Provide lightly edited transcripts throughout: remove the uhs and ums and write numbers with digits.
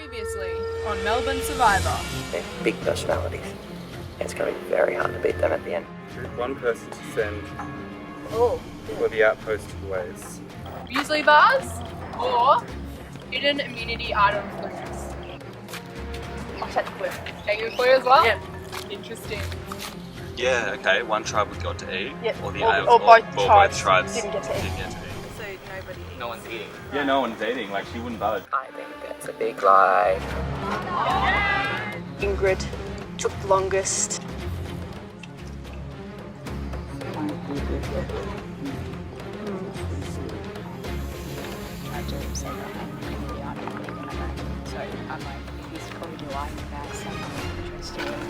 Previously on Melbourne Survivor. They're big personalities. It's going to be very hard to beat them at the end. One person to send for the Outpost ways. Muesli bars or hidden immunity item clues. I'll take the clue. Take a clue as well? Yeah. Interesting. Yeah, okay. One tribe we got to eat, Yeah. or the Or both tribes didn't didn't get to eat. So nobody. No one's eating. Yeah, no one's eating. Like she wouldn't budge. I think that's a big lie. Ingrid took the longest.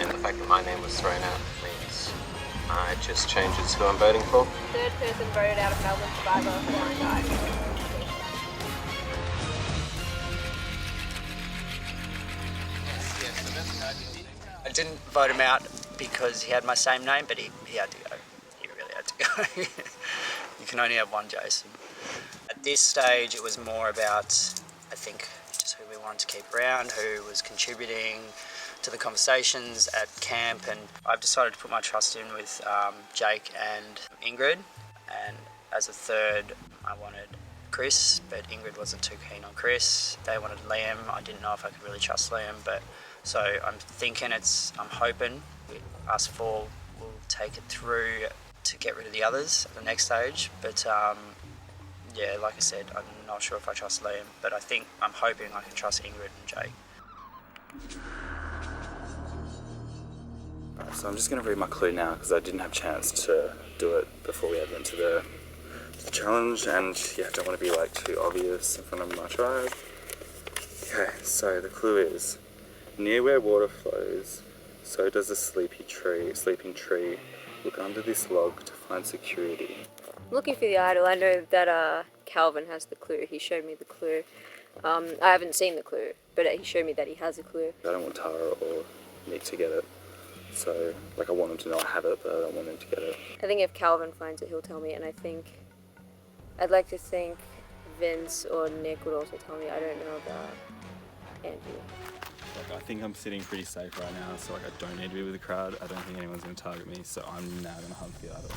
And the fact that my name was thrown out means it just changes who I'm voting for. Third person voted out of Melbourne Survivor, Warrandyte. I didn't vote him out because he had my same name, but he had to go. He really had to go. You can only have one Jason. At this stage, it was more about, I think, just who we wanted to keep around, who was contributing to the conversations at camp, and I've decided to put my trust in with Jake and Ingrid, and as a third, I wanted Chris, but Ingrid wasn't too keen on Chris. They wanted Liam. I didn't know if I could really trust Liam, but so I'm hoping us four will take it through to get rid of the others at the next stage. But yeah, like I said, I'm not sure if I trust Liam, but I'm hoping I can trust Ingrid and Jake. So I'm just going to read my clue now because I didn't have a chance to do it before we went to the challenge, and yeah, I don't want to be like too obvious in front of my tribe. Okay, so the clue is, near where water flows, so does a sleeping tree. Look under this log to find security. Looking for the idol, I know that Calvin has the clue. He showed me the clue. I haven't seen the clue, but he showed me that he has a clue. I don't want Tara or Nick to get it. So, like, I want them to know I have it, but I don't want them to get it. I think if Calvin finds it, he'll tell me, and I'd like to think Vince or Nick would also tell me. I don't know about Andrew. Like, I think I'm sitting pretty safe right now, so like I don't need to be with the crowd. I don't think anyone's going to target me, so I'm now going to hunt the idol.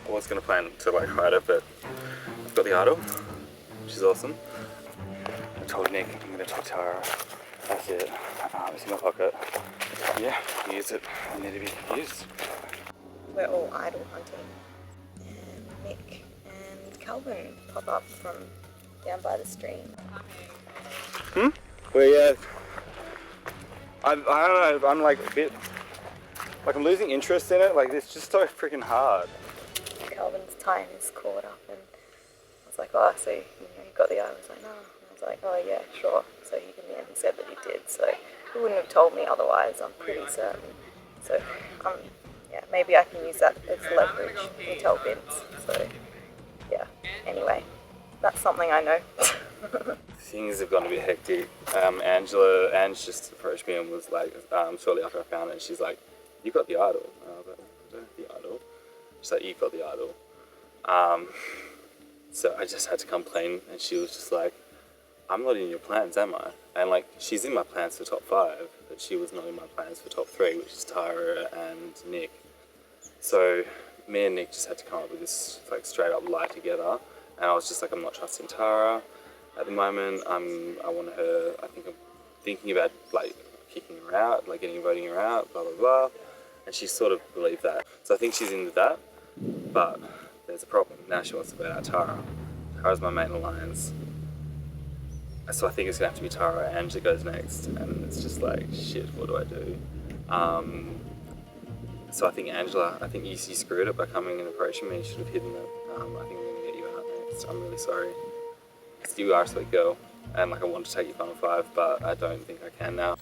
I was going to plan to like hide it, but I've got the idol, which is awesome. I told Nick I'm going to talk to Tara. That's it. It's in my pocket. Yeah, use it. I need to be used. We're all idol hunting. And Nick and Calvin pop up from down by the stream. Well, yeah. I don't know. I'm like a bit. Like, I'm losing interest in it. Like, it's just so freaking hard. Calvin's time is caught up, and I was like, oh, so you got the idol? I was like, no. And I was like, oh yeah, sure. So he in the end said that he did. So he wouldn't have told me otherwise. I'm pretty certain. So yeah, maybe I can use that as leverage and tell Vince. So yeah. Anyway, that's something I know. Things have gone a bit hectic. Ange just approached me and was like, shortly after I found it, she's like, you got the idol. And I was like, I don't have the idol. She's like, you got the idol. So I just had to complain, and she was just like, I'm not in your plans, am I? And like, she's in my plans for top 5, but she was not in my plans for top 3, which is Tara and Nick. So me and Nick just had to come up with this like straight up lie together, and I was just like, I'm not trusting Tara at the moment. I want her. I think I'm thinking about like kicking her out, like voting her out, blah blah blah. And she sort of believed that. So I think she's into that, but there's a problem. Now she wants to vote out Tara. Tara's my main alliance. So I think it's gonna have to be Tara. Angela goes next, and it's just like, shit, what do I do? So I think Angela, you screwed it by coming and approaching me. You should have hidden it. I think I'm gonna get you out next. I'm really sorry. You are a sweet girl, and like I want to take you final 5, but I don't think I can now.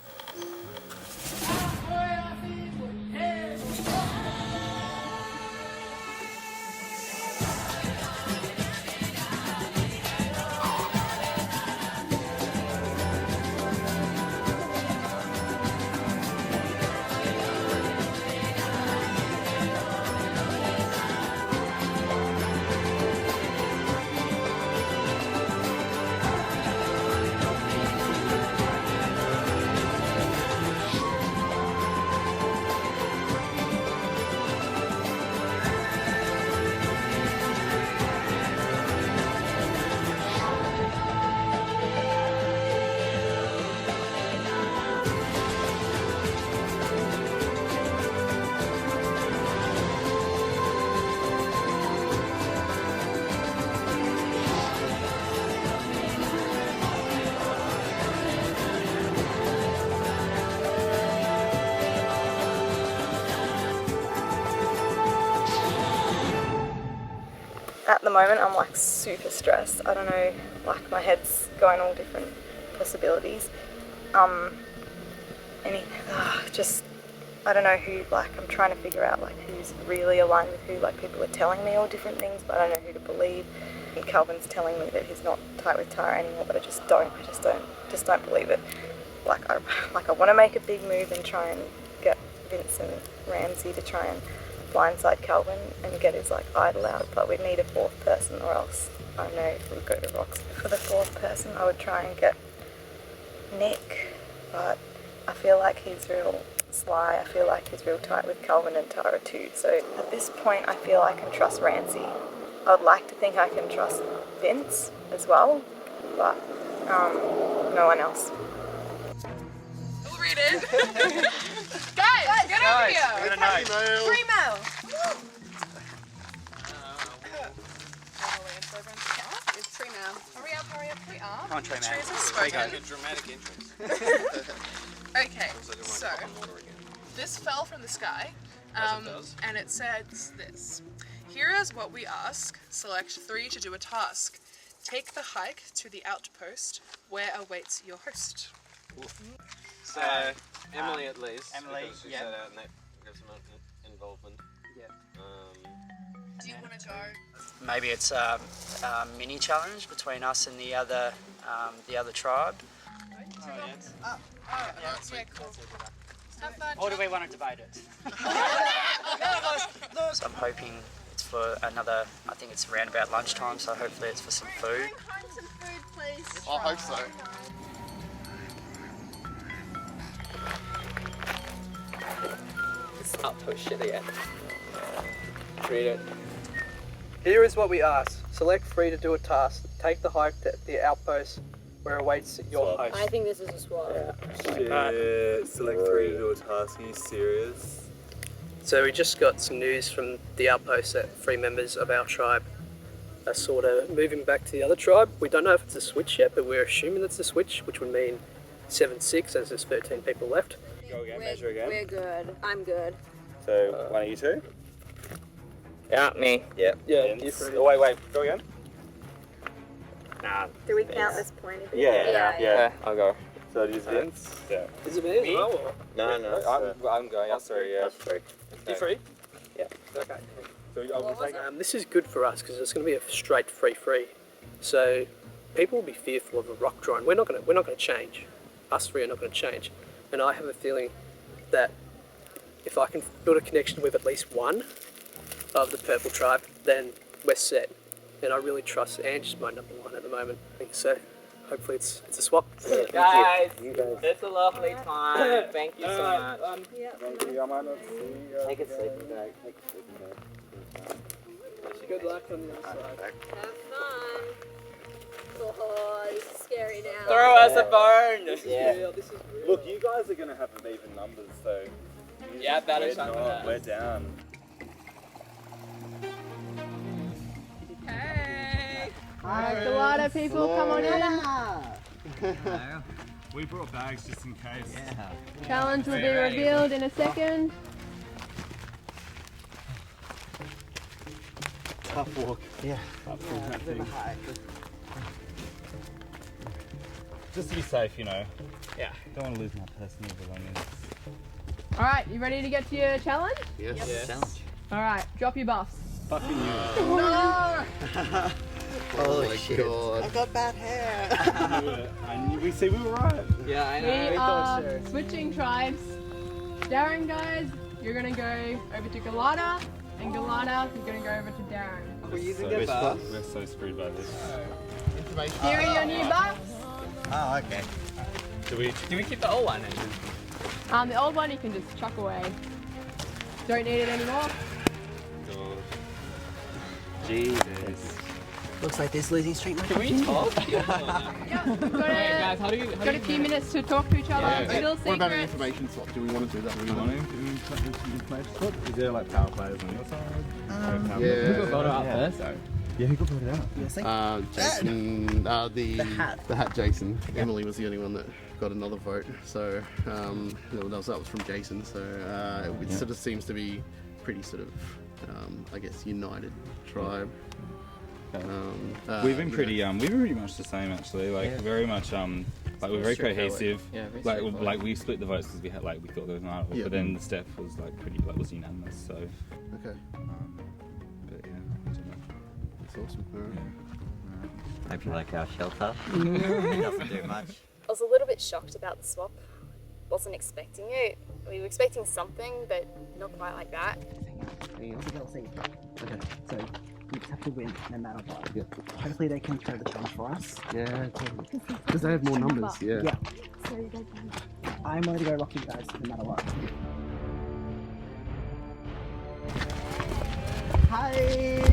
at the moment I'm like super stressed. I don't know, like my head's going all different possibilities. Just I don't know who, like I'm trying to figure out like who's really aligned with who. Like people are telling me all different things, but I don't know who to believe. And Calvin's telling me that he's not tight with Tara anymore, but I just don't believe it. Like I want to make a big move and try and get Vince and Ramsey to try and blindside Calvin and get his like idol out, but we'd need a fourth person, or else I don't know if we'd go to Rocks. For the fourth person I would try and get Nick, but I feel like he's real sly. I feel like he's real tight with Calvin and Tara too. So at this point I feel I can trust Ramsey. I'd like to think I can trust Vince as well, but no one else. We'll read it. Guys, get over here. Free mail. It's free mail. Hurry up, hurry up. Come on, Trey, man. Trees have spoken. Dramatic entrance. Okay, so this fell from the sky, and it says this. Here is what we ask. Select 3 to do a task. Take the hike to the outpost where awaits your host. So, Emily at least. Emily, because she yeah. said out and that gives some involvement. Yeah. Do you want to go? Maybe it's a mini challenge between us and the other tribe. Yeah, cool. Have fun. Or do we want to debate it? So I'm hoping it's for another, I think it's around about lunchtime, so hopefully it's for some food. Some food, please. I hope so. It's Outpost shit again. Read it. Here is what we ask. Select 3 to do a task. Take the hike to the outpost where awaits your host. I think this is a swap. Shit. Select 3 to do a task. Are you serious? So we just got some news from the outpost that 3 members of our tribe are sort of moving back to the other tribe. We don't know if it's a switch yet, but we're assuming it's a switch, which would mean 7-6 as there's 13 people left. Go again, measure again. We're good. I'm good. So, one of you two? Yeah, me. Yeah. Yeah, Vince. you three. Oh, wait, go again. Nah. Do we count this point? Yeah. Yeah, I'll go. So it is Vince? Yeah. Is it me as well? Or? No. I'm going, I'm sorry, yeah. That's 3. You free? Yeah. Okay. So I'll take This is good for us because it's going to be a straight free. So people will be fearful of a rock drone. We're not going to change. Us 3 are not going to change. And I have a feeling that if I can build a connection with at least one of the purple tribe, then we're set. And I really trust Ange is my number 1 at the moment. I think so. Hopefully it's a swap. Guys, it's a lovely time. Thank you so much. Thank you. I might not see you. Take a sleeping bag. Good luck on the other side. Have fun. Oh, this is scary now. Throw us a bone. Yeah, this is real. Look, you guys are going to have even numbers, so... Yeah, better we're something not, like we're down. Hey. A lot of people come on in. We brought bags just in case. Yeah. Challenge will be revealed in a second. Tough walk. Yeah. Just to be safe, you know. Yeah. Don't want to lose my personal belongings. Alright, you ready to get to your challenge? Yes. Challenge. Alright, drop your buffs. Fucking you. No! Oh my god. I've got bad hair. We see we were right. Yeah, I know. We are switching tribes. Darren, guys, you're gonna go over to Galata, and Galata, you're gonna go over to Darren. We're using good buffs. We're so screwed by this. Here are your new buffs. Oh, okay. Do we keep the old one? The old one you can just chuck away. Don't need it anymore. Jesus. Looks like this losing streak might Can we talk? Got a few minutes to talk to each other. Still What about an secrets. information swap? Do we want to do that? Do we want information swap? Is there like power players on your side? Yeah. Who got voted out first? Yeah, who got voted out? Jason, the hat Jason. Emily was the only one that got another vote. So that was from Jason. So it sort of seems to be pretty sort of, I guess, united tribe. Okay. We've been pretty much the same actually. Like very much like we're very cohesive. Yeah, very like straightforward. we split the votes because we thought there was an idol, but then the Steph was like was unanimous. So Okay. but yeah, I don't know. That's awesome. Hope you like our shelter. It doesn't do much. I was a little bit shocked about the swap. Wasn't expecting it. We were expecting something, but not quite like that. Okay, so we just have to win no matter what. Yeah. Hopefully they can throw the challenge for us. Yeah, because they have more numbers. Yeah. Yeah. So I'm ready to go rock you guys no matter what. Hi!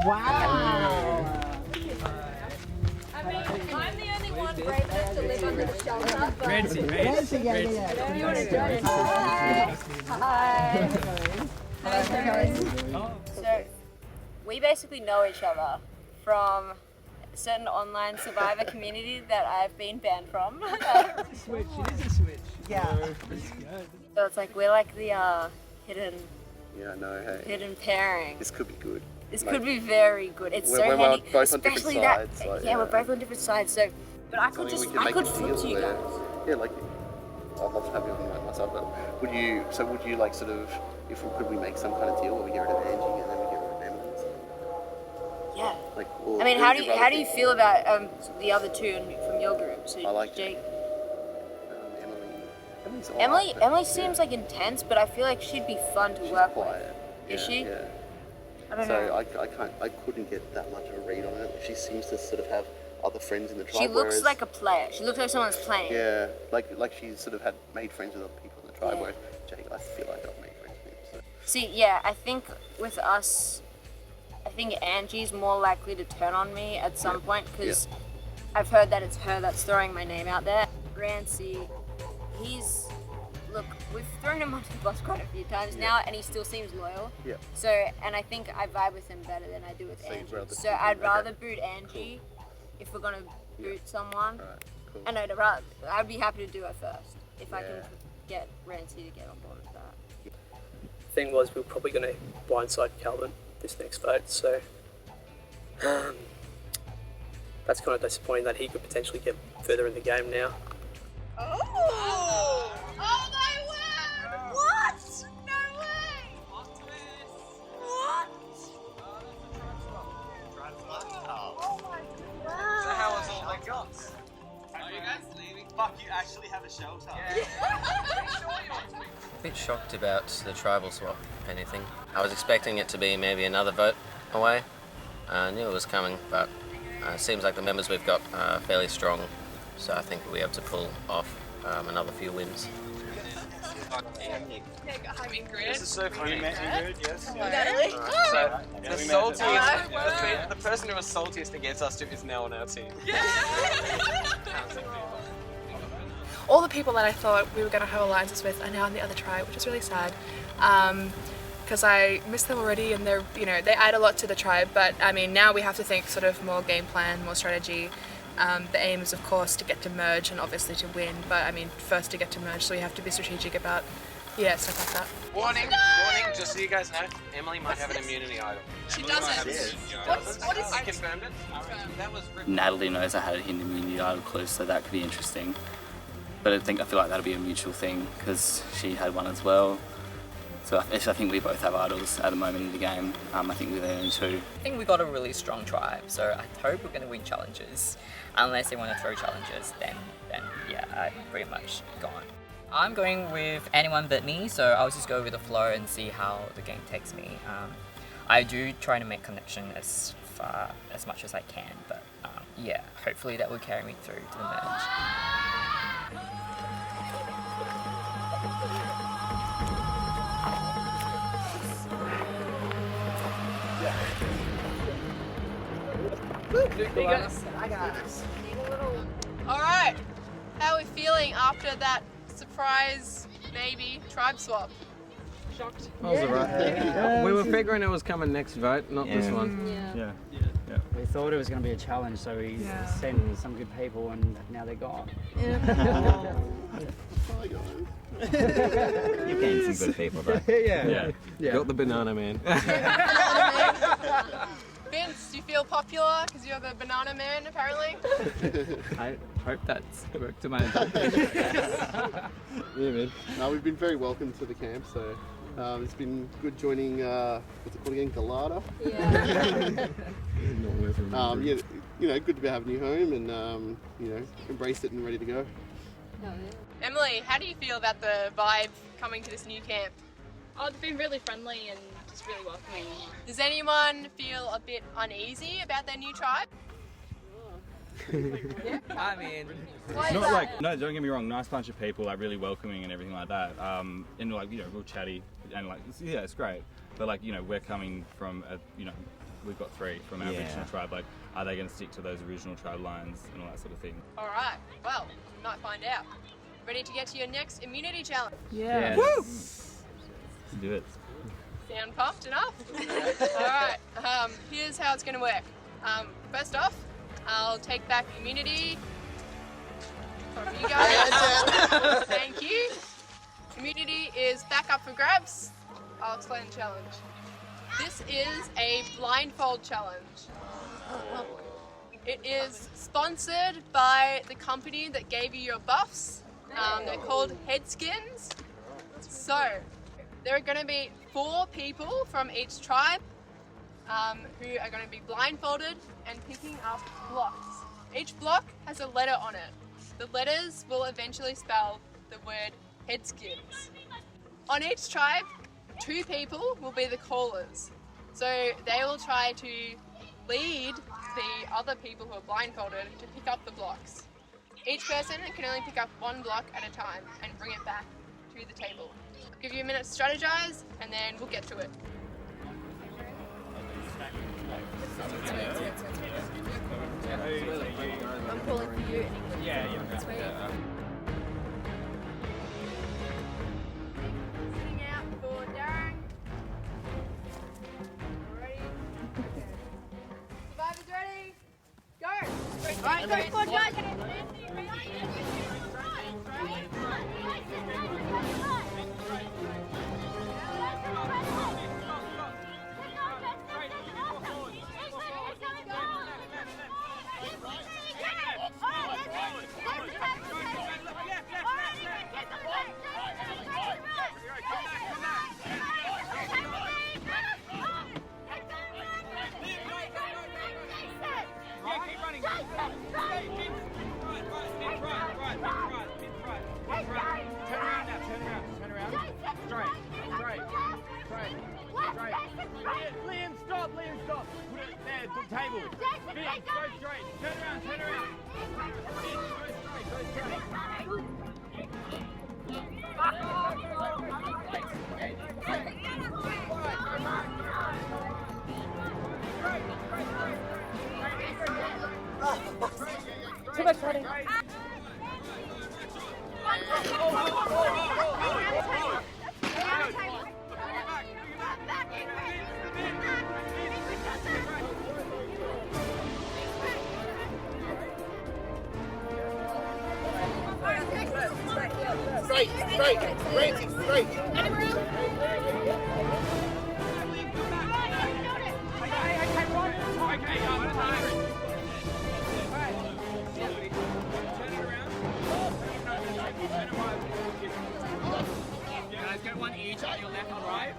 Wow! I mean, I'm the only one brave enough to live under the shelter, but... Redzy, yeah. Hi. So, we basically know each other from a certain online survivor community that I've been banned from. Switch, it is a switch. Yeah. So it's like, we're like the hidden Yeah, no, hey. hidden pairing. This could be good. This Like, could be very good. It's so we're handy, both on different especially that. sides, like, yeah, we're both on different sides. So, but I could Something just, we can I make could a flip deal to you where- guys. Yeah, like I'd love to have you on myself, but would you like sort of could we make some kind of deal where we get rid of Angie and then we get rid of Emily? Yeah. Like, I mean, how do you feel about the other two from your group? So I like Jake. Emily's alright, but- Emily seems like intense, but I feel like she'd be fun to work quiet. with. Is she? Yeah. I don't know. I couldn't get that much of a read on it. She seems to sort of have other friends in the tribe. She looks whereas, like a player. She looks like someone's playing. Yeah, like she sort of had made friends with other people in the tribe. Whereas Jake, I feel like I've made friends with him. So. See, yeah, I think with us, I think Angie's more likely to turn on me at some point because I've heard that it's her that's throwing my name out there. Rancy, look, we've thrown him onto the bus quite a few times now, and he still seems loyal. Yeah. So, and I think I vibe with him better than I do with Angie. So I'd rather boot Angie if we're gonna boot someone. Alright, cool. And I'd be happy to do it first if I can get Rancy to get on board with that. Thing was, we were probably going to blindside Calvin this next vote, so that's kind of disappointing that he could potentially get further in the game now. Oh! Oh my word! What? No way! What? Oh my god! So how was all that guns? Are you guys leaving? Fuck, you actually have a shelter. A bit shocked about the tribal swap, if anything. I was expecting it to be maybe another vote away. I knew it was coming, but it seems like the members we've got are fairly strong, so I think we'll be able to pull off another few wins. I'm Ingrid. This is so funny. You met Ingrid, yes. Natalie. So, Yeah, the we met her too. saltiest, the person who was saltiest against us is now on our team. All the people that I thought we were going to have alliances with are now in the other tribe, which is really sad. Because I miss them already, and they're, they add a lot to the tribe. But I mean, now we have to think sort of more game plan, more strategy. The aim is, of course, to get to merge and obviously to win. But I mean, first to get to merge, so we have to be strategic about, stuff like that. Warning, just so you guys know, Emily might have an immunity item. She doesn't. What is I confirmed it. That was Natalie knows I had a hidden immunity idol clue, so that could be interesting. But I feel like that'll be a mutual thing because she had one as well. So I think we both have idols at the moment in the game. I think we're the only two. I think we got a really strong tribe, so I hope we're going to win challenges. Unless they want to throw challenges, then yeah, I'm pretty much gone. I'm going with anyone but me, so I'll just go with the flow and see how the game takes me. I do try to make connection as much as I can, but yeah, hopefully that will carry me through to the merge. Alright, how are we feeling after that surprise, maybe, tribe swap? Shocked? That was alright. We were figuring it was coming next vote, not this one. Yeah. thought it was going to be a challenge, so we sent some good people, and now they're gone. You've gained some good people, though. Yeah. Got the banana man. Vince, do you feel popular because you're the banana man, apparently? I hope that's worked to my advantage. Yeah, man. No, we've been very welcome to the camp, so it's been good joining, what's it called again, Galata? Yeah. You know, good to be having you home and, you know, embrace it and ready to go. Emily, how do you feel about the vibe coming to this new camp? Oh, they've been really friendly and just really welcoming. Does anyone feel a bit uneasy about their new tribe? I mean, It's not like, no, don't get me wrong, nice bunch of people, like really welcoming and everything like that. And like, you know, real chatty and like, yeah, it's great. But like, you know, we're coming from, you know, we've got 3 from our original tribe. Like, are they going to stick to those original tribe lines and all that sort of thing? All right, well, we might find out. Ready to get to your next immunity challenge? Yeah. Woo! Let's do it. Sound pumped enough? All right, here's how it's going to work. First off, I'll take back immunity from you guys. Thank you. Immunity is back up for grabs. I'll explain the challenge. This is a blindfold challenge. It is sponsored by the company that gave you your buffs. They're called Headskins. So, there are going to be 4 people from each tribe who are going to be blindfolded and picking up blocks. Each block has a letter on it. The letters will eventually spell the word Headskins. On each tribe, 2 people will be the callers. So they will try to lead the other people who are blindfolded to pick up the blocks. Each person can only pick up 1 block at a time and bring it back to the table. I'll give you a minute to strategize and then we'll get to it. I'm calling for you in English. Yeah. Sweet. Sitting out for Darren. Ready? Survivors ready? Go! Alright, go for guys! Liam, stop! Put it there, good table. Vince, go straight. Turn around. Vince, go straight. Too much running. Guys, go one each on your left and right.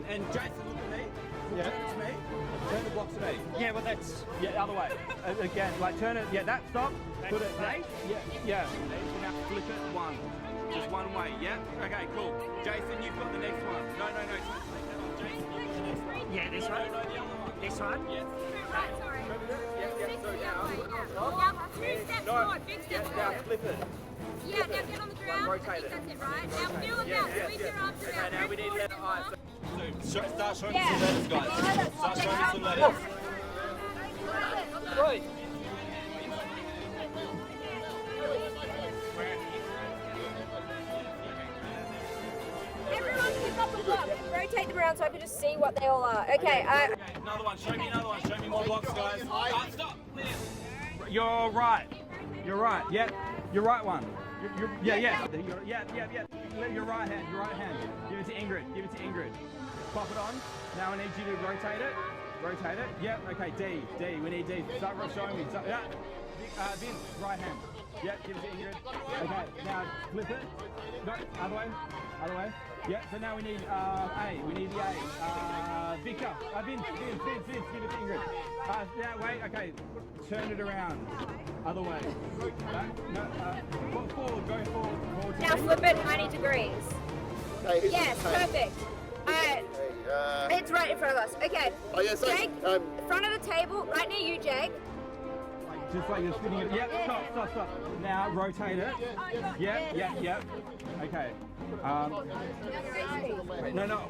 And Jason, look at me. Yeah. Turn it to me. Turn the block to me. Yeah, well that's the other way. Again, like turn it. Yeah, that stop. Put it. Yeah. Now flip it one. Just one way. Yeah. Okay. Cool. Jason, you've got the next one. No. Jason, you've got the next one. Yeah, this one. No, the other one. This one. Yes. Right, sorry. Yeah. So now. Yeah, 2 steps forward, big step Now forward. flip it. Yeah, now get on the ground. Rotate I think it. that's it, right? Now feel them out. Sweep your arms around. Now we need Forward letter a bit I. more. Start showing me some letters, guys. Start showing me some letters. I could just see what they all are. Okay, Another one. Show me another one. Show me more blocks, guys. Stop. You're right. You're right. Yeah. You're right one. Yeah. Yeah. Your right hand. Your right hand. Give it to Ingrid. Give it to Ingrid. Pop it on. Now I need you to rotate it. Rotate it. Yep. Okay. D. We need D. Start showing me. Vince. Right hand. Yep. Give it to Ingrid. Okay. Now flip it. No. Other way. Other way. Yep. So now we need A. We need the A. Victor. Vince. Give it to Ingrid. Now wait. Okay. Turn it around. Other way. Back. No. Forward. Go forward. now flip it 90 degrees. Okay, Yes, perfect. It's right in front of us. Okay. Oh, yeah, so, Jake, front of the table, right near you, Jake. Just like you're spinning it. Yep, stop. Now rotate it. Yep. Okay. No.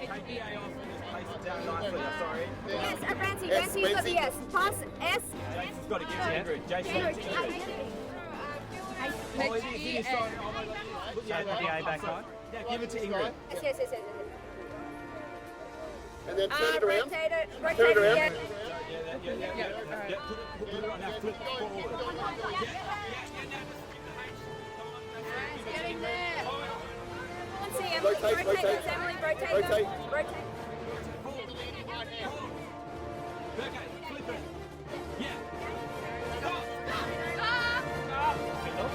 Take the A off and just place it down nicely. Sorry. Yes, Rancy's got the S. Pass S. Jason's got to give to Ingrid. Jason. Yeah, the A back on. Yeah, give it to Ingrid. Yes. And then turn it around. Rotate it. Turn it around. Yeah. Put it on now. Flip forward. Getting there. Let's see, Emily. Rotate. Those, Emily. Rotate them. Rotate. Okay, flip it. Yeah.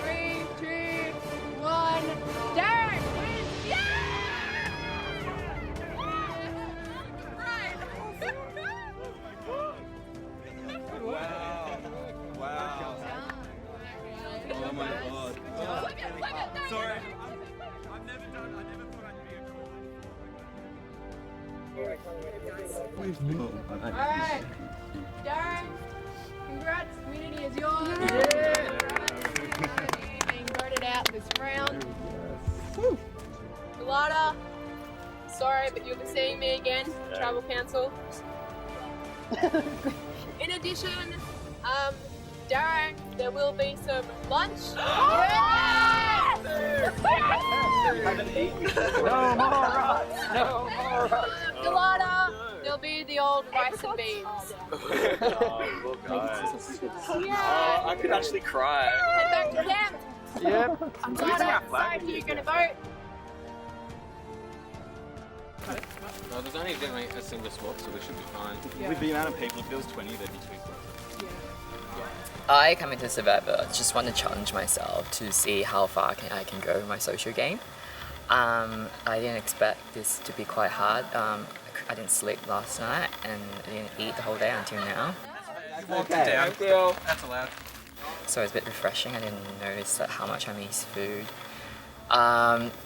3, 2, 1. Darren wins. Yeah! Wow. Oh my god. Sorry. I've never thought I'd be a Alright. Darren, congrats. Community is yours. Being voted out this round. Delata, sorry, but you'll be seeing me again. Travel cancel. In addition, Darren, there will be some lunch. No more rocks. Delata, there'll be the old rice and beans. Yeah. I could actually cry. Head back to camp. Yep. Delata, decide who you're going to vote. Well, there's only going to be a single swap, so we should be fine. With the amount of people, if there was 20, there'd be 2 spots. I come into Survivor, just want to challenge myself to see how far I can go in my social game. I didn't expect this to be quite hard. I didn't sleep last night and I didn't eat the whole day until now. Okay. That's allowed. So it's a bit refreshing. I didn't notice how much I miss food.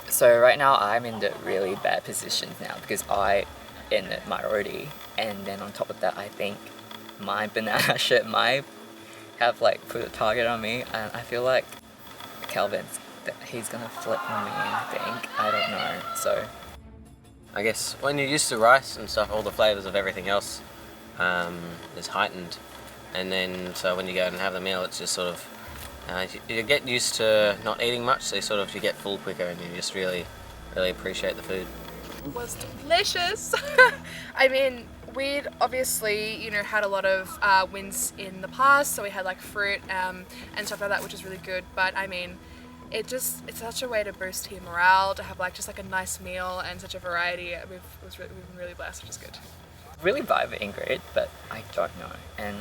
So right now I'm in the really bad position now because I in the minority, and then on top of that I think my banana shit might have like put a target on me, and I feel like Calvin's he's gonna flip on me, I think. I don't know. So I guess when you're used to rice and stuff, all the flavours of everything else is heightened, and then so when you go and have the meal, it's just sort of you get used to not eating much, so you get full quicker, and you just really appreciate the food. It was delicious. I mean, we'd obviously, had a lot of wins in the past, so we had like fruit and stuff like that, which is really good. But I mean, it's such a way to boost team morale to have just a nice meal and such a variety. We've been really blessed, which is good. Really vibe with Ingrid, but I don't know. And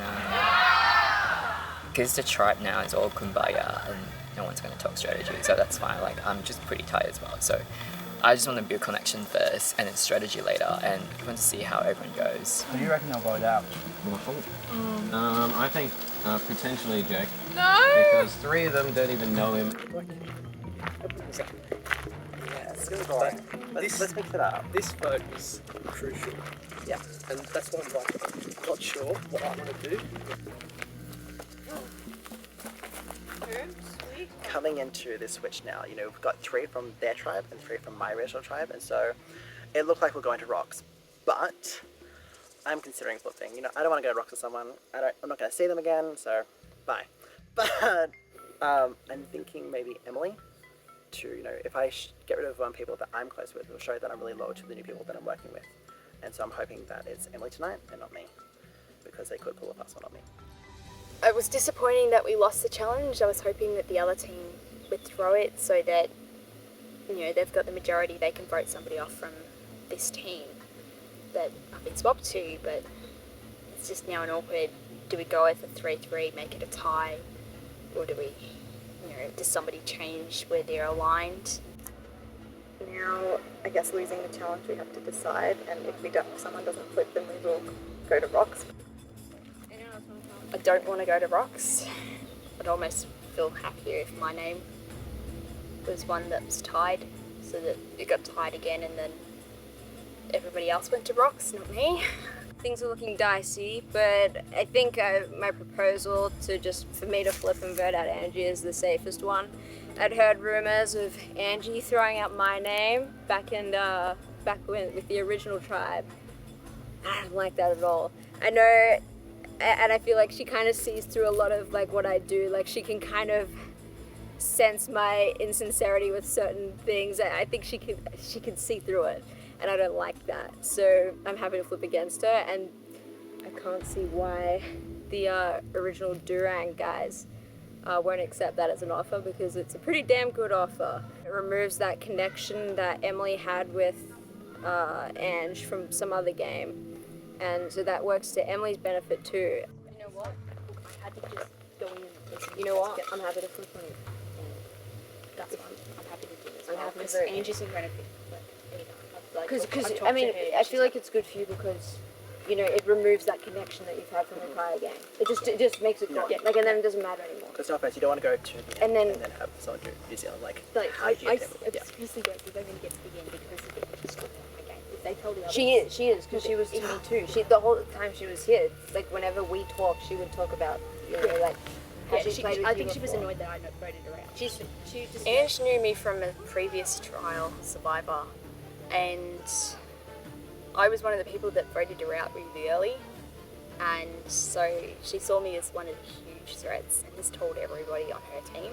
because the tribe now is all kumbaya and no one's going to talk strategy, so that's fine. I'm just pretty tired as well, so I just want to build connection first and then strategy later, and I want to see how everyone goes. Who do you reckon they'll vote out? I think potentially Jake. No! Because 3 of them don't even know him. Yeah, it's good going. Let's mix it up. This vote is crucial. Yeah. And that's why I'm not sure what I want to do. Coming into this switch now, we've got 3 from their tribe and 3 from my original tribe, and so it looked like we're going to rocks. But I'm considering flipping. I don't want to go to rocks with someone. I'm not going to see them again, so bye. But I'm thinking maybe Emily. to, you know, if I get rid of people that I'm close with, it'll show that I'm really loyal to the new people that I'm working with. And so I'm hoping that it's Emily tonight and not me, because they could pull a fast one on me. It was disappointing that we lost the challenge. I was hoping that the other team would throw it so that, you know, they've got the majority, they can vote somebody off from this team that I've been swapped to, but it's just now an awkward, do we go with a 3-3, make it a tie, or do we, you know, does somebody change where they're aligned? Now, I guess losing the challenge, we have to decide, and if someone doesn't flip, then we will go to rocks. I don't want to go to rocks. I'd almost feel happier if my name was one that was tied, so that it got tied again and then everybody else went to rocks, not me. Things are looking dicey, but I think my proposal for me to flip and vote out Angie is the safest one. I'd heard rumors of Angie throwing out my name back with the original tribe. I don't like that at all. I know, and I feel like she kind of sees through a lot of like what I do. Like she can kind of sense my insincerity with certain things. I think she can see through it, and I don't like that. So I'm happy to flip against her, and I can't see why the original Durang guys won't accept that as an offer, because it's a pretty damn good offer. It removes that connection that Emily had with Ange from some other game, and so that works to Emily's benefit too. You know what? I had to just go in and listen. You know what? I'm happy to flip on you. That's fine. I'm happy to do this. I'm happy to because vote. Angie's in front of me. Because I mean, I feel like it's good for you because, you know, it removes that connection that you've had from the prior game. It just makes it like, and then it doesn't matter anymore. Because no offense, you don't want to go to the end and then have someone do New Zealand like I seriously don't think they're going to get to the end because of the history of my game. If they told the others, She is, because she was to me too. The whole time she was here, like whenever we talked, she would talk about, you know, like how she played with I you think she was before. annoyed that I voted her out. She just Ange knew me from a previous trial, Survivor, and I was one of the people that voted her out really early, and so she saw me as one of the huge threats and has told everybody on her team.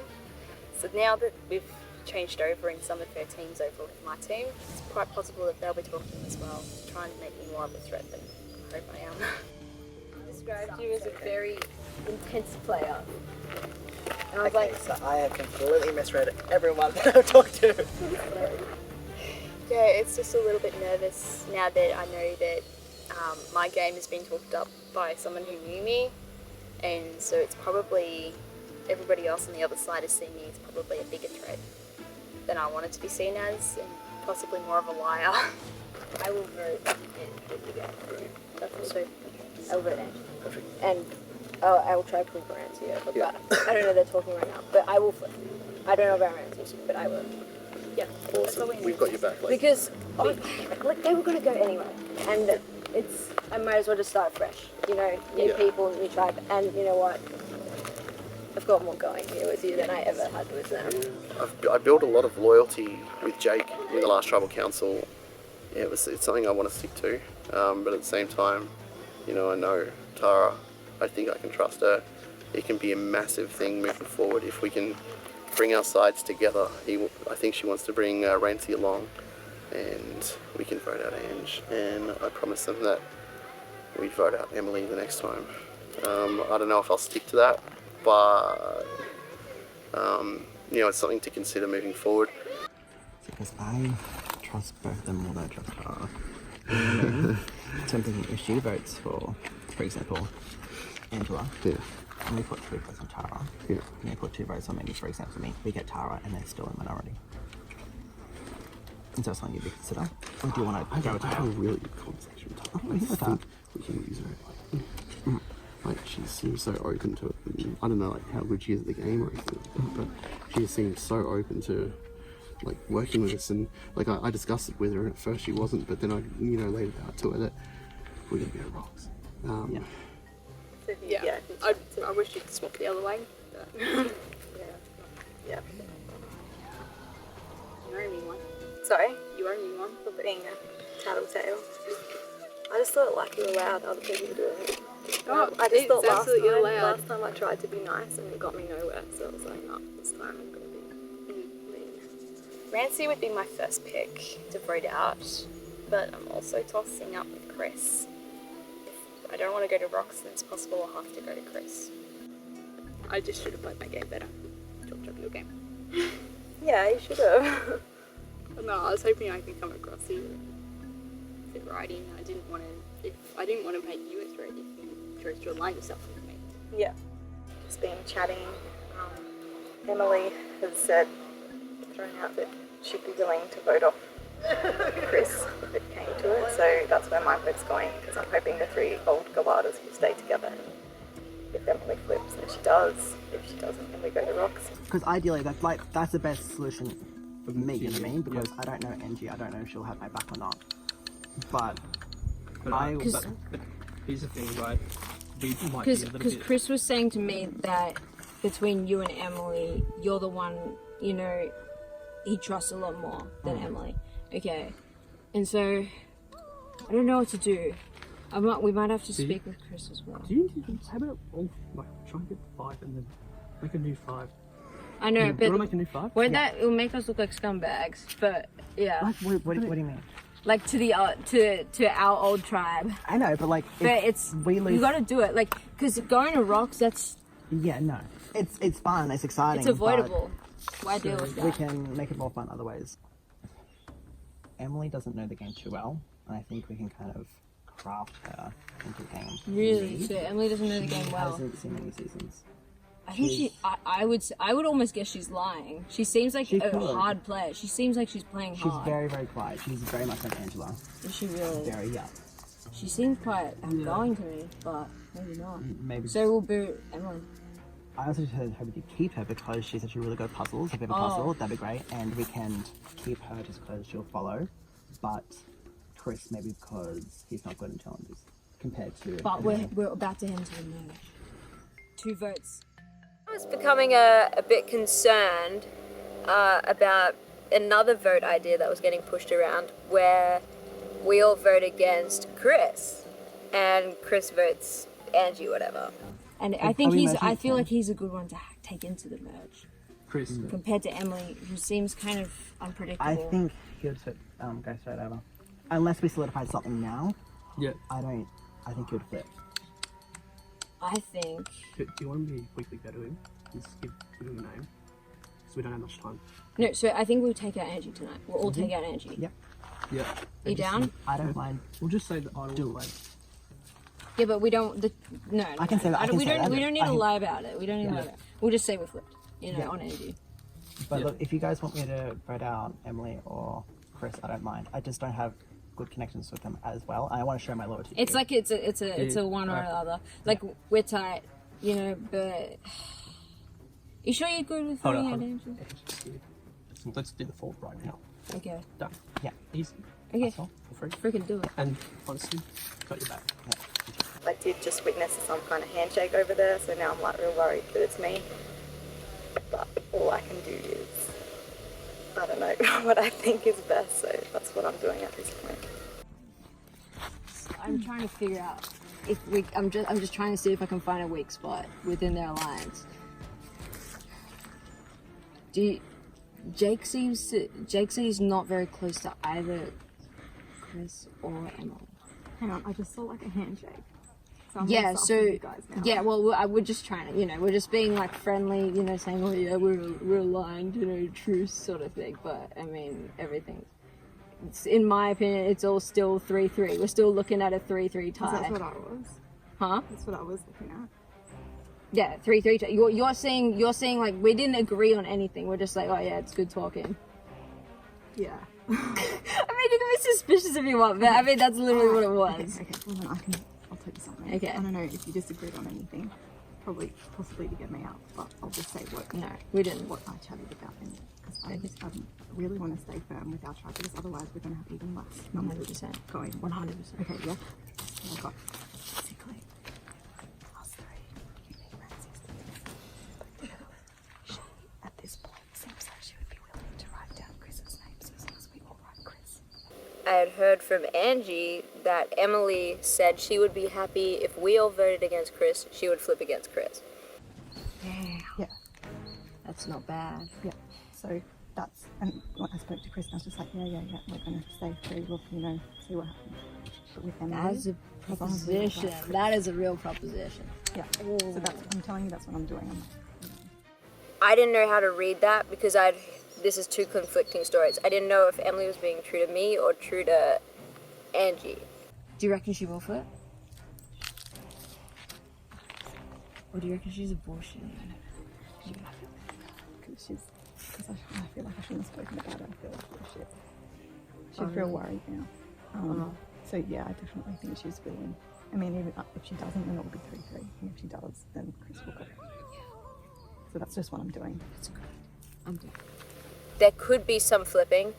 So now that we've changed over and some of her team's over with my team, it's quite possible that they'll be talking as well, trying to make me more of a threat than I hope I am. described you as a very intense player. And I was Okay, like, so I have completely misread everyone that I've talked to. Yeah, it's just a little bit nervous now that I know that my game has been talked up by someone who knew me, and so it's probably everybody else on the other side is seeing me as probably a bigger threat than I wanted to be seen as, and possibly more of a liar. I will vote That's also, I will vote Angie. Perfect. And I will try to prove her answer, but I don't know they're talking right now, but I will flip. I don't know about our answers, but I will. Yeah. Awesome. We've got your back. Like. Because like they were gonna go anyway, and I might as well just start fresh. You know, new people, new tribe, and you know what? I've got more going here with you than I ever had with them. I built a lot of loyalty with Jake in the last tribal council. Yeah, it's something I want to stick to, but at the same time, you know, I know Tara. I think I can trust her. It can be a massive thing moving forward if we can bring our sides together. I think she wants to bring Rancy along, and we can vote out Ange. And I promise them that we'd vote out Emily the next time. I don't know if I'll stick to that, but you know, it's something to consider moving forward. Because I trust both of them more than I trust Tara. So I'm thinking if she votes for example, Angela, and we put 3 votes on Tara, and they put 2 votes on maybe, for example, me, we get Tara and they're still in minority. Is that something you'd consider? Or do you want to go with Tara? I had a really good conversation with Tara. I think we can use her. Like, she seems so open to it. I don't know like how good she is at the game or anything like that, but she seems so open to like working with us. And like I discussed it with her, and at first she wasn't, but then I laid it out to her that we're gonna be at rocks. I wish you'd swap the other way. But yeah. You owe me one. Sorry? You owe me one for Being a tattletale. I just thought like you allowed other people to do it. I just thought last time I tried to be nice and it got me nowhere, so I was like, no, this time I'm gonna be mean. Rancy would be my first pick to vote out, but I'm also tossing up with Chris. If I don't want to go to Rox, then it's possible I'll have to go to Chris. I just should have played my game better. Chop chop your game. Yeah, you should have. No, I was hoping I could come across you with writing. I didn't want to make you a threat if you chose to align yourself with me. Yeah. Just been chatting. Emily has said, thrown out that she'd be willing to vote off Chris if it came to it. So that's where my vote's going, because I'm hoping the three old Gawadas will stay together. And if Emily flips, then she does. If she doesn't, then we go to Rox. Because ideally, that's the best solution for me, you know what I mean? Because I don't know Angie, I don't know if she'll have my back or not. But here's the thing, right? We might be a little Because bit... Chris was saying to me that between you and Emily, you're the one, you know, he trusts a lot more than Emily. Okay. And so, I don't know what to do. We might have to speak with Chris as well. Do you how about all, like, try and get 5 and then make a new 5? I know, you but want to make a new 5? Won't that, it'll make us look like scumbags, but yeah. Like, what do you mean? Like to our old tribe. I know, but like, you gotta do it, like, because going to Rox, that's... Yeah, no. It's fun, it's exciting. It's avoidable. Why deal with that? We can make it more fun other ways. Emily doesn't know the game too well, and I think we can kind of craft her into the game. Really? So Emily doesn't know the game well? She hasn't seen any seasons. I think I would almost guess she's lying. She seems like a hard player. She seems like she's playing hard. She's very, very quiet. She's very much like Angela. Is she really? Very, yeah. She seems quite outgoing to me, but maybe not. Maybe. So we'll boot Emily. I also hope to keep her because she's actually really good at puzzles. If we have a puzzle, that'd be great. And we can keep her just because she'll follow. But Chris, maybe because he's not good in challenges compared to... But we're about to enter the merge. 2 votes. I was becoming a bit concerned about another vote idea that was getting pushed around where we all vote against Chris and Chris votes Angie, whatever. And I think I feel like he's a good one to take into the merge. Chris. Compared to Emily, who seems kind of unpredictable. I think he would go straight over. Unless we solidify something now. Yeah. I think he would flip. I think... Do you want to be quickly go to him? Just give him a name. Because we don't have much time. No, so I think we'll take out Angie tonight. We'll all take out Angie. Yep. Yeah. You down? I don't mind. We'll just say that I will play. Yeah, but we don't... No. I can say that. We don't need to lie about it. We don't need to lie about it. We'll just say we're flipped, on Angie. But look, if you guys want me to vote out Emily or Chris, I don't mind. I just don't have good connections with them as well. I want to show my loyalty. It's like it's a one or the other. Like we're tight, but you sure you're good with voting out Angie? Let's do the 4th right now. Okay. Done. Yeah. Easy. Okay. For free. Freaking do it. And honestly, got your back. I did just witness some kind of handshake over there, so now I'm like real worried that it's me. But all I can do is, I don't know what I think is best, so that's what I'm doing at this point. I'm trying to figure out if I'm just trying to see if I can find a weak spot within their alliance. Jake seems not very close to either Chris or Emily. Hang on, I just saw like a handshake. So Yeah, so so you guys now. yeah, well, we're just trying to, we're just being like friendly, saying, oh yeah, we're aligned, truce sort of thing. But I mean, everything. In my opinion, it's all still 3-3. We're still looking at a 3-3 tie. That's what I was. Huh? That's what I was looking at. Yeah, 3-3 tie. You're saying like we didn't agree on anything. We're just like, oh yeah, it's good talking. Yeah. I mean, you can be suspicious if you want, but I mean that's literally what it was. Okay. Well, then I'll tell you something. Okay. I don't know if you disagreed on anything. Possibly to get me out, but I'll just say what. No, we didn't. What I chatted about, because I really want to stay firm with our tribe, because otherwise we're going to have even less numbers 100%. going. 100%. Okay, yeah. So I've got basically us 3. You need Ramsey's. She, at this point, seems like she would be willing to write down Chris's name, so as long as we all write Chris. I had heard from Angie that Emily said she would be happy if we all voted against Chris, she would flip against Chris. Yeah. That's not bad. Yeah. So that's, and when I spoke to Chris, and I was just like, yeah, we're going to stay free, look, you know, see what happens. But with Emily, That is a proposition. That is a real proposition. Yeah. So that's, I'm telling you, that's what I'm doing. I didn't know how to read that because this is two conflicting stories. I didn't know if Emily was being true to me or true to Angie. Do you reckon she will flip? Or do you reckon she's a bullshit? Because I feel like I shouldn't have spoken about it. I feel like bullshit. She'd feel worried now. So yeah, I definitely think she's willing. I mean, even if she doesn't, then it will be 3-3. And if she does, then Chris will go. So that's just what I'm doing. I'm doing. There could be some flipping.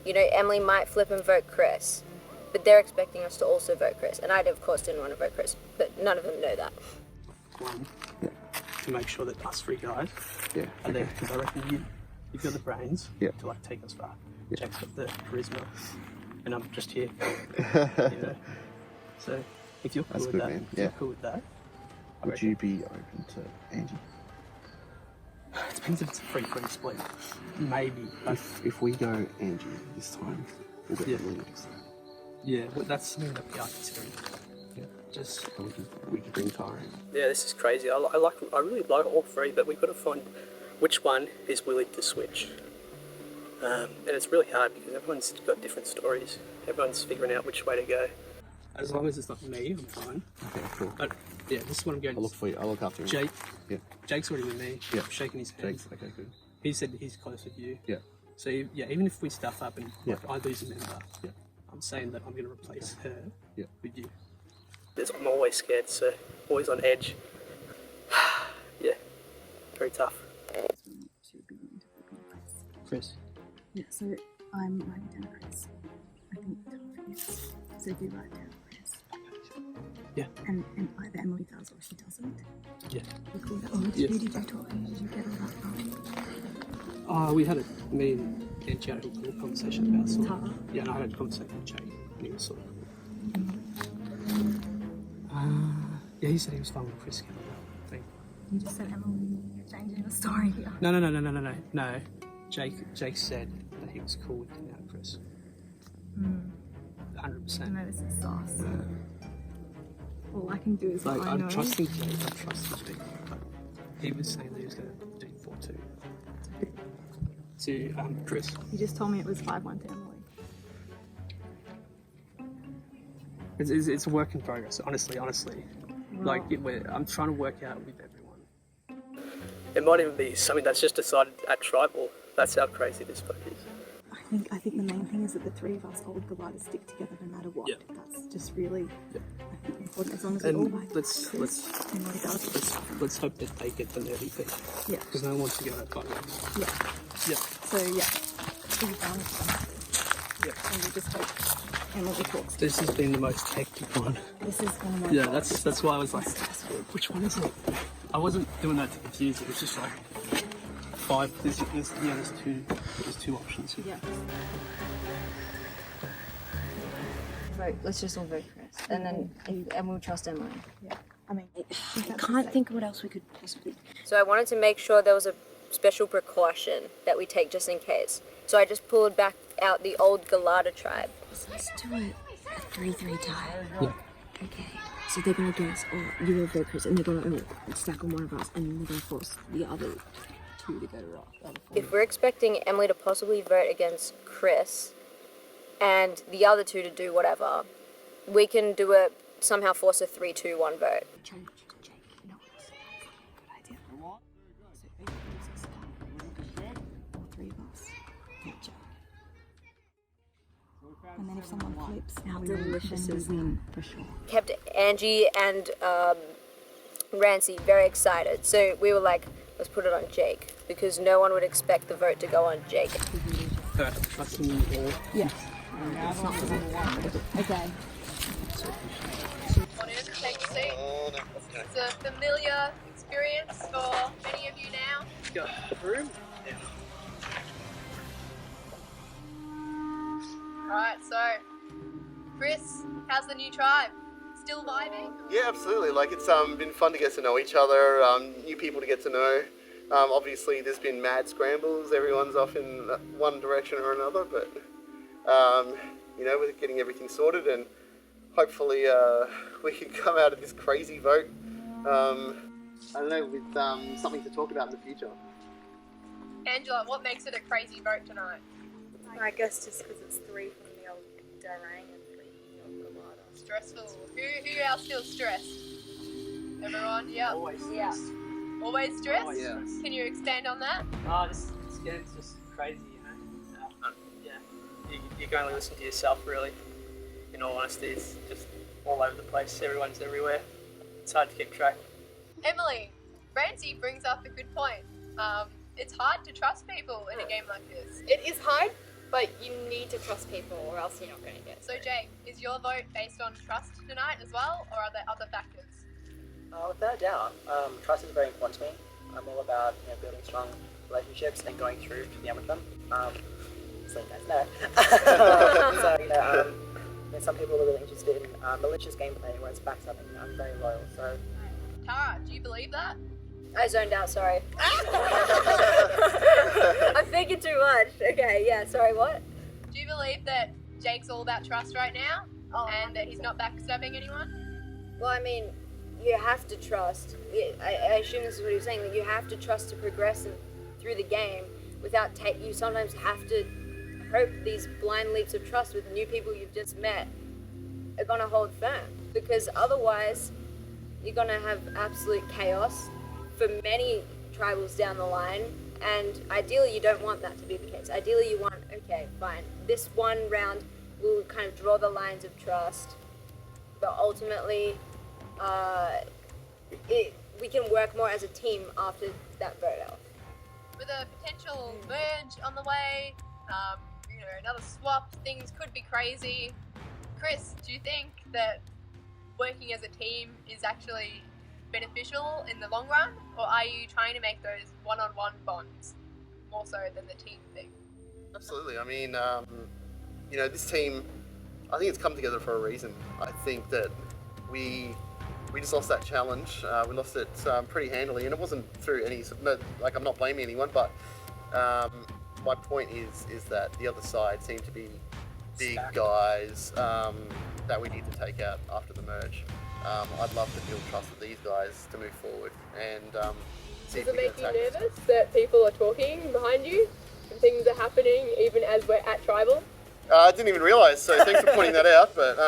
You know, Emily might flip and vote Chris, but they're expecting us to also vote Chris. And I, of course, didn't want to vote Chris, but none of them know that. One, to make sure that us three guys are there, because I reckon you've got the brains to like take us far. Jake's got the charisma, and I'm just here. You know? So if you're cool with that, man. if you're cool with that, Would you be open to Angie? It depends if it's a 3-3 split. Maybe. If we go Angie this time, we'll get Emily next time. Yeah, well, that's something that we are considering. Yeah, just we can bring Tara in. Yeah, this is crazy. I really like all three, but we've got to find which one is willing to switch. And it's really hard because everyone's got different stories. Everyone's figuring out which way to go. As long as it's not me, I'm fine. Okay, cool. But yeah, this is what I'm going to. I'll look for you. I'll look after you. Jake. Yeah. Jake's already with me. Yeah. Shaking his hand. Jake's okay, good. He said he's close with you. Yeah. So yeah, even if we stuff up and I lose a member, I'm saying that I'm going to replace her with you. I'm always scared, so always on edge. Yeah, very tough. Chris. Yeah, so I'm writing down Chris. I think yes. So do write down Chris. Yeah. And either Emily does or she doesn't. Yeah. Who did you talk to? Did you get all that? We had me and Angie had a little conversation about sort of. Yeah, and I had a conversation with Jake, and he was sort of. Yeah, he said he was fine with Chris getting that thing. You just said Emily changing the story here. No. Jake said that he was cool with getting out of Chris. 100%. No, this is sauce. All I can do is like, what I know. I'm trusting Jake. But he was saying that he was going to do 4-2 to Chris. You just told me it was 5-1 to Emily. It's a work in progress, honestly. Like, I'm trying to work out with everyone. It might even be something that's just decided at Tribal. That's how crazy this book is. I think the main thing is that the three of us old Goliaths stick together no matter what. That's just really I think important, as long as we all buy let's hope that they get the nerdy pick. Yeah. Because no one wants to go that far. Yeah. So pretty balanced. Yeah. And we just hope Emily talks. This has been the most hectic one. This is one of my that's why I was like, which one is it? I wasn't doing that to confuse it. It was just like 5. There's two options here. Yeah. Vote. Let's just all vote Chris, and we'll trust Emily. Yeah. I mean, I can't think of what else we could possibly. So I wanted to make sure there was a special precaution that we take just in case. So I just pulled back out the old Galata tribe. Let's do it a 3-3 tie. Yeah. Okay. So they're gonna guess, you will vote Chris, and they're gonna stack on one of us, and then they're gonna force the other two to go to rock. If we're expecting Emily to possibly vote against Chris, and the other two to do whatever, we can somehow force a 3-2-1 vote. Jake, you know what's a good idea? So all three of us get Jake. And then if someone flips, How we delicious is win for sure. Kept Angie and Rancy very excited, so we were like, let's put it on Jake, because no one would expect the vote to go on Jake. Trusting you all. Yeah. Okay. Want to take a seat? It's a familiar experience for many of you now. Got room? Yeah. Right, so Chris, how's the new tribe? Still vibing? Yeah, absolutely. Like, it's been fun to get to know each other, new people to get to know. Obviously, there's been mad scrambles. Everyone's off in one direction or another, but you know, we're getting everything sorted, and hopefully we can come out of this crazy vote. I don't know, with something to talk about in the future. Angela, what makes it a crazy vote tonight? I guess just because it's 3 from the old Darang and 3 from the old Galata. Stressful. Who else feels stressed? Everyone? Yeah. Always Yeah. stressed. Always stressed? Oh, yeah. Can you expand on that? This game's just crazy, you know. Yeah, you can only listen to yourself, really. In all honesty, it's just all over the place. Everyone's everywhere. It's hard to keep track. Emily, Francie brings up a good point. It's hard to trust people in a game like this. It is hard, but you need to trust people or else you're not going to get it. So Jake, is your vote based on trust tonight as well, or are there other factors? Without a doubt, trust is very important to me. I'm all about building strong relationships and going through to the end with them. So you guys know. So some people are really interested in malicious gameplay where it's backed up, and I'm very loyal. So Tara, do you believe that? I zoned out, sorry. I'm thinking too much. Okay, yeah, sorry, what? Do you believe that Jake's all about trust right now, and that he's not backstabbing anyone? Well, I mean, you have to trust. I assume this is what he was saying, that you have to trust to progress through the game without you sometimes have to hope these blind leaps of trust with new people you've just met are gonna hold firm, because otherwise you're gonna have absolute chaos for many tribals down the line, and ideally you don't want that to be the case. Ideally you want, okay, fine, this one round will kind of draw the lines of trust, but ultimately we can work more as a team after that vote out. With a potential merge on the way, another swap, things could be crazy. Chris, do you think that working as a team is actually beneficial in the long run, or are you trying to make those one-on-one bonds more so than the team thing? Absolutely. I mean, this team, I think it's come together for a reason. I think that we just lost that challenge. We lost it pretty handily, and it wasn't through any. I'm not blaming anyone, but my point is that the other side seemed to be big guys that we need to take out after the merge. I'd love to build trust with these guys to move forward and see if Does it we can make you attack this. nervous that people are talking behind you and things are happening even as we're at Tribal? I didn't even realise, so thanks for pointing that out. But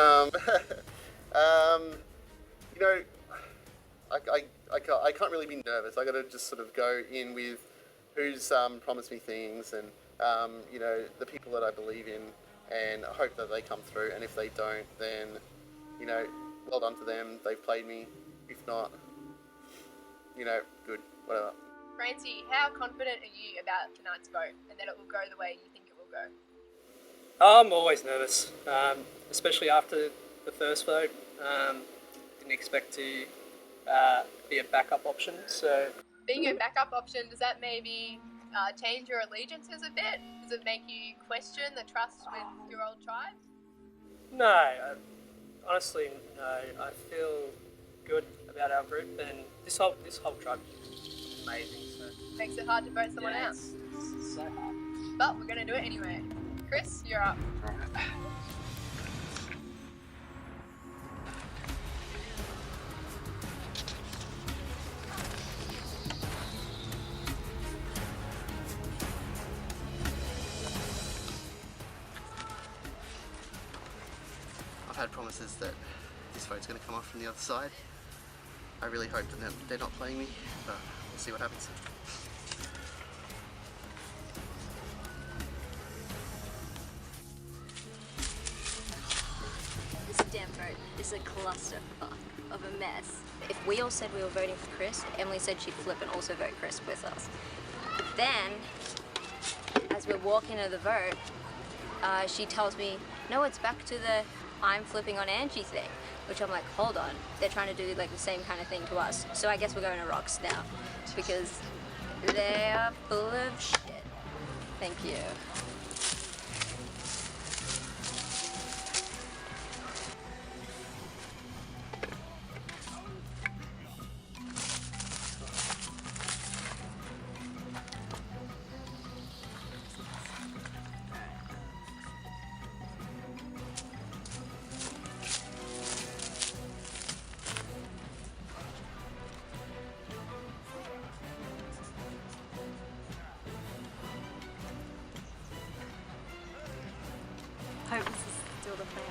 I can't really be nervous. I got to just sort of go in with who's promised me things, and the people that I believe in, and I hope that they come through. And if they don't, then well done to them. They've played me. If not, good, whatever. Francie, how confident are you about tonight's vote and that it will go the way you think it will go? I'm always nervous, especially after the first vote. Didn't expect to be a backup option, so... Being a backup option, does that maybe change your allegiances a bit? Does it make you question the trust with your old tribe? No, honestly, no. I feel good about our group, and this whole tribe is amazing. So. Makes it hard to vote someone out. It's so hard. But we're going to do it anyway. Chris, you're up. I've had promises that this vote's going to come off from the other side. I really hope that they're not playing me, but we'll see what happens. This damn vote is a clusterfuck of a mess. If we all said we were voting for Chris, Emily said she'd flip and also vote Chris with us. But then, as we're walking to the vote, she tells me, no, it's back to the I'm flipping on Angie thing, which I'm like, hold on, they're trying to do like the same kind of thing to us. So I guess we're going to Rocks now, because they're full of shit. Thank you. the plan.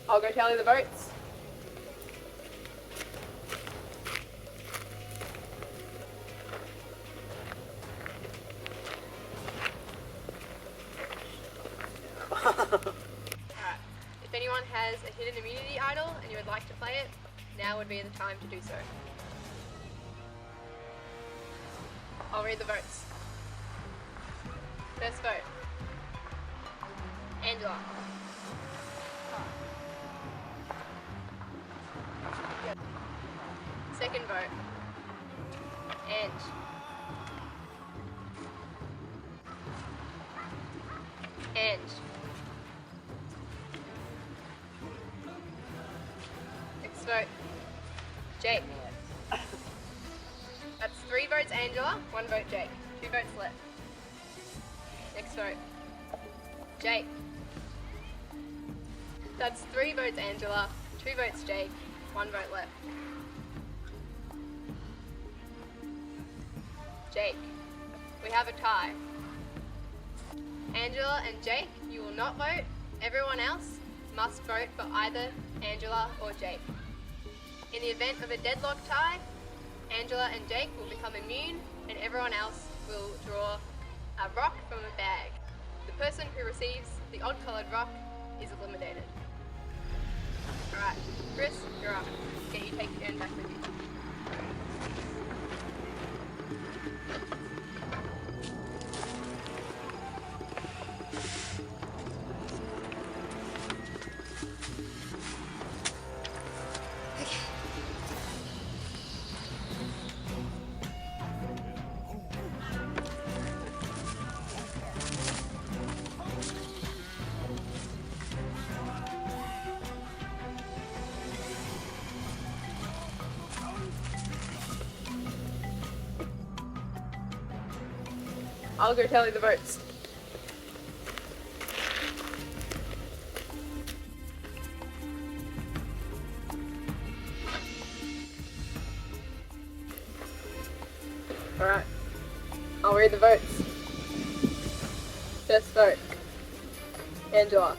I'll go tally the votes. Alright, if anyone has a hidden immunity idol and you would like to play it, now would be the time to do so. I'll read the votes. First vote, Angela. Second vote, Ange. Ange. Next vote, Jake. That's 3 votes Angela, 1 vote Jake. 2 votes left. Next vote, Jake. That's 3 votes Angela, 2 votes Jake, 1 vote left. Jake. We have a tie. Angela and Jake, you will not vote. Everyone else must vote for either Angela or Jake. In the event of a deadlock tie, Angela and Jake will become immune and everyone else will draw a rock from a bag. The person who receives the odd coloured rock is eliminated. Alright, Chris, you're up. Get you take your turn back with you. I'll go tally the votes. Alright, I'll read the votes. First vote, Angela.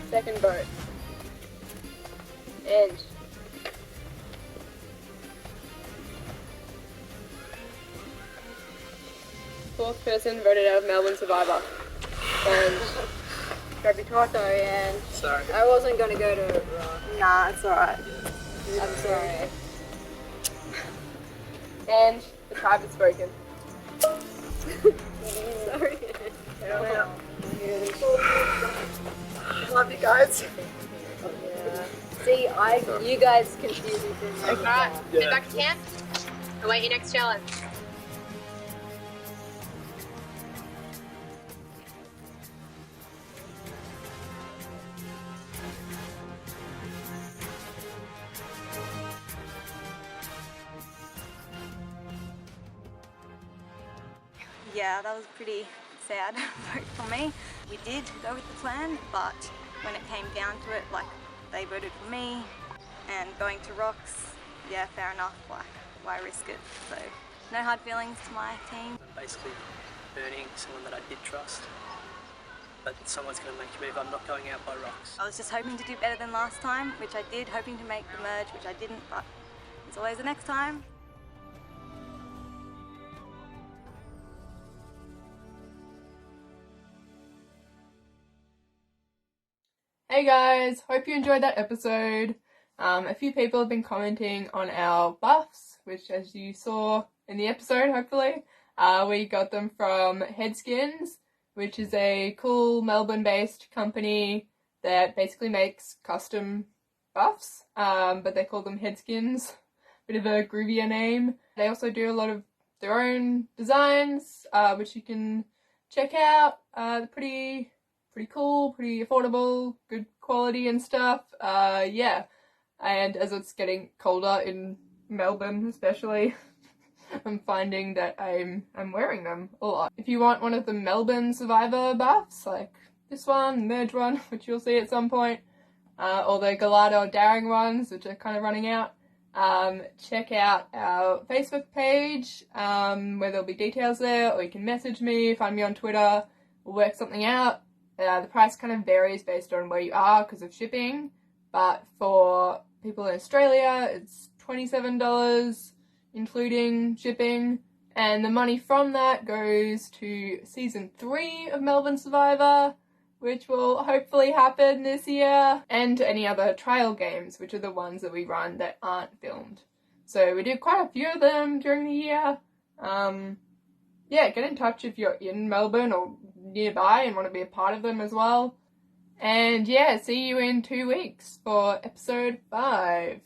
Second vote, Ange. Fourth person voted out of Melbourne Survivor. And Grab Torto, and Sorry. I wasn't gonna go to Rock. Nah, it's alright. I'm sorry. And the tribe has spoken. Sorry. Love you guys. See, you guys confuse me for some Alright, sit back to camp. Await your next challenge. Yeah, that was pretty sad vote for me. We did go with the plan, but when it came down to it, like, they voted for me, and going to Rocks, yeah, fair enough, like, why risk it? So, no hard feelings to my team. Basically burning someone that I did trust, but someone's going to make a move. I'm not going out by Rocks. I was just hoping to do better than last time, which I did, hoping to make the merge, which I didn't, but there's always the next time. Hey guys, hope you enjoyed that episode. A few people have been commenting on our buffs, which as you saw in the episode, hopefully, we got them from Headskins, which is a cool Melbourne-based company that basically makes custom buffs, but they call them Headskins. Bit of a groovier name. They also do a lot of their own designs, which you can check out. They're pretty cool, pretty affordable, good quality and stuff. Yeah, and as it's getting colder in Melbourne especially, I'm finding that I'm wearing them a lot. If you want one of the Melbourne Survivor buffs, like this one, the merge one, which you'll see at some point, or the Gallardo Daring ones, which are kind of running out, check out our Facebook page where there'll be details there, or you can message me, find me on Twitter, we'll work something out. The price kind of varies based on where you are because of shipping, but for people in Australia it's $27 including shipping, and the money from that goes to season 3 of Melbourne Survivor, which will hopefully happen this year, and any other trial games, which are the ones that we run that aren't filmed. So we do quite a few of them during the year. Yeah, get in touch if you're in Melbourne or nearby and want to be a part of them as well. And yeah, see you in 2 weeks for episode 5.